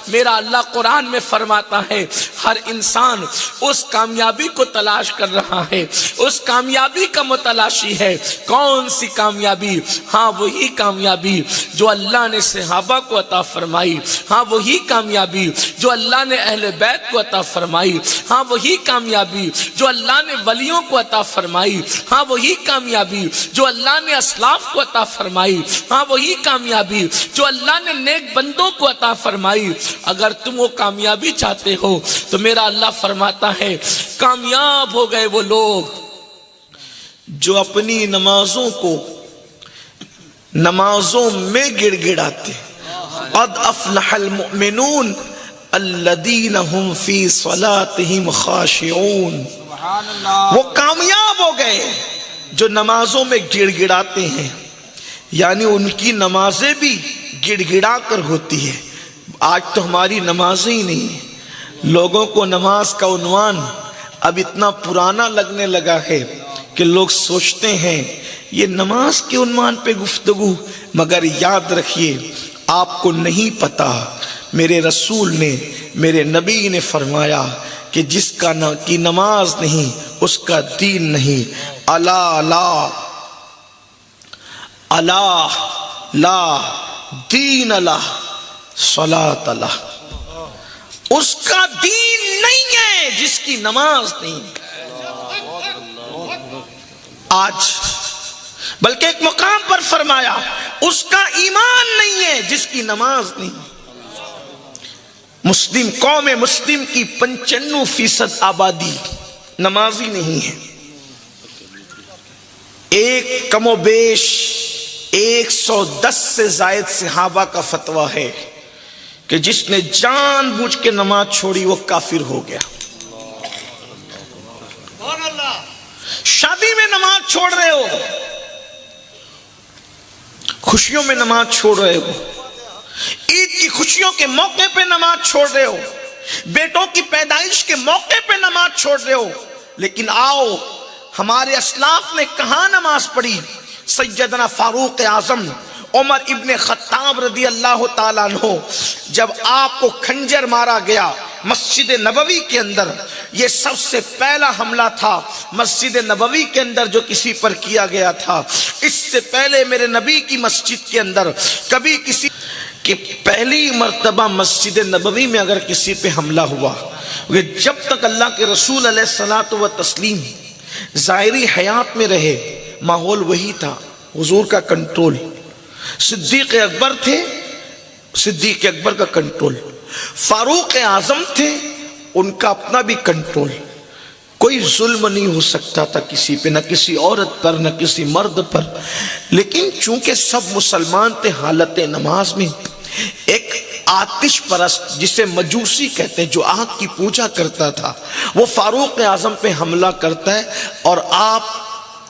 میرا اللہ قرآن میں فرماتا ہے ہر انسان اس کامیابی کو تلاش کر رہا ہے، اس کامیابی کا متلاشی ہے۔ کون سی کامیابی؟ ہاں وہی کامیابی جو اللہ نے صحابہ کو عطا فرمائی، ہاں وہی کامیابی جو اللہ نے اہل بیت کو عطا فرمائی، ہاں وہی کامیابی جو اللہ نے ولیوں کو عطا فرمائی، ہاں وہی کامیابی جو اللہ نے اسلاف کو عطا فرمائی، ہاں وہی کامیابی جو اللہ نے نیک بندوں کو عطا فرمائی۔ اگر تم وہ کامیابی چاہتے ہو تو میرا اللہ فرماتا ہے کامیاب ہو گئے وہ لوگ جو اپنی نمازوں کو نمازوں میں گڑ گڑاتے۔ قد افلح المؤمنون الذین هم فی صلاتهم خاشعون۔ وہ کامیاب ہو گئے جو نمازوں میں گڑ گڑاتے ہیں، یعنی ان کی نمازیں بھی گڑ گڑا کر ہوتی ہے۔ آج تو ہماری نمازیں ہی نہیں ہیں۔ لوگوں کو نماز کا عنوان اب اتنا پرانا لگنے لگا ہے کہ لوگ سوچتے ہیں یہ نماز کے عنوان پہ گفتگو، مگر یاد رکھیے آپ کو نہیں پتا میرے رسول نے، میرے نبی نے فرمایا کہ جس کا کی نماز نہیں اس کا دین نہیں۔ الا لا الا لا دین اللہ صلاۃ اللہ، اس کا دین نہیں ہے جس کی نماز نہیں۔ آج بلکہ ایک مقام پر فرمایا اس کا ایمان نہیں ہے جس کی نماز نہیں۔ مسلم قوم مسلم کی 95% آبادی نمازی نہیں ہے۔ ایک کم و بیش 110 سے زائد صحابہ کا فتویٰ ہے کہ جس نے جان بوجھ کے نماز چھوڑی وہ کافر ہو گیا۔ شادی میں نماز چھوڑ رہے ہو، خوشیوں میں نماز چھوڑ رہے ہو، عید کی خوشیوں کے موقع پہ نماز چھوڑ رہے ہو، بیٹوں کی پیدائش کے موقع پہ نماز چھوڑ رہے ہو، لیکن آؤ ہمارے اسلاف نے کہاں نماز پڑھی؟ سیدنا فاروق اعظم عمر ابن خطاب رضی اللہ تعالیٰ عنہ، جب آپ کو خنجر مارا گیا مسجد نبوی کے اندر، یہ سب سے پہلا حملہ تھا مسجد نبوی کے اندر جو کسی پر کیا گیا تھا۔ اس سے پہلے میرے نبی کی مسجد کے اندر کبھی کسی کہ پہلی مرتبہ مسجد نبوی میں اگر کسی پہ حملہ ہوا، جب تک اللہ کے رسول علیہ الصلوۃ والتسلیم ظاہری حیات میں رہے ماحول وہی تھا، حضور کا کنٹرول۔ صدیق اکبر تھے، صدیق اکبر کا کنٹرول، فاروق اعظم تھے، ان کا اپنا بھی کنٹرول۔ کوئی ظلم نہیں ہو سکتا تھا کسی پہ، نہ کسی عورت پر نہ کسی مرد پر، لیکن چونکہ سب مسلمان تھے حالت نماز میں، ایک آتش پرست جسے مجوسی کہتے ہیں جو آگ کی پوجا کرتا تھا، وہ فاروق اعظم پہ حملہ کرتا ہے اور آپ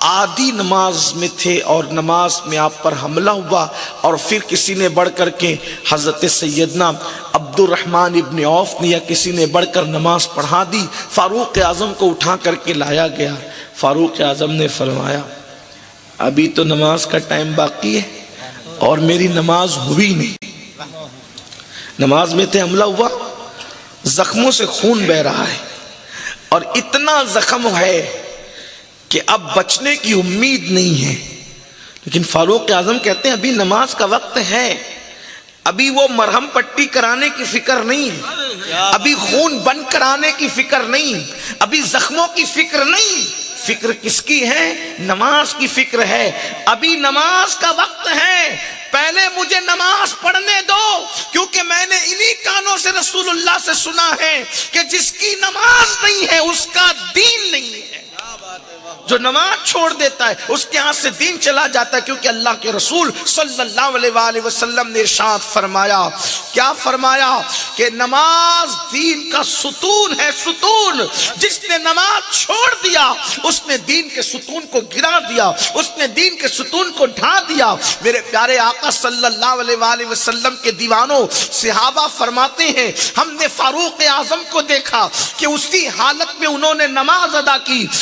آدھی نماز میں تھے اور نماز میں آپ پر حملہ ہوا، اور پھر کسی نے بڑھ کر کے حضرت سیدنا عبد الرحمن ابن عوف نے یا کسی نے بڑھ کر نماز پڑھا دی، فاروق اعظم کو اٹھا کر کے لایا گیا۔ فاروق اعظم نے فرمایا ابھی تو نماز کا ٹائم باقی ہے اور میری نماز ہوئی نہیں۔ نماز میں تھے، حملہ ہوا، زخموں سے خون بہ رہا ہے اور اتنا زخم ہے کہ اب بچنے کی امید نہیں ہے، لیکن فاروق اعظم کہتے ہیں ابھی نماز کا وقت ہے، ابھی وہ مرہم پٹی کرانے کی فکر نہیں، ابھی خون بند کرانے کی فکر نہیں، ابھی زخموں کی فکر نہیں، فکر کس کی ہے؟ نماز کی فکر ہے۔ ابھی نماز کا وقت ہے، پہلے مجھے نماز پڑھنے دو، کیونکہ میں نے انہی کانوں سے رسول اللہ سے سنا ہے کہ جس کی نماز نہیں ہے اس کا دین نہیں ہے۔ جو نماز چھوڑ دیتا ہے اس کے ہاتھ سے دین چلا جاتا ہے، کیونکہ اللہ کے رسول صلی اللہ علیہ وآلہ وسلم نے ارشاد فرمایا، کیا فرمایا؟ کہ نماز دین کا ستون ہے، ستون۔ جس نے نماز چھوڑ دیا اس نے دین کے ستون کو گرا دیا، اس نے دین کے ستون کو ڈھا دیا۔ میرے پیارے آقا صلی اللہ علیہ وآلہ وسلم کے دیوانوں صحابہ فرماتے ہیں ہم نے فاروق اعظم کو دیکھا کہ اسی حالت میں انہوں نے نماز ادا کی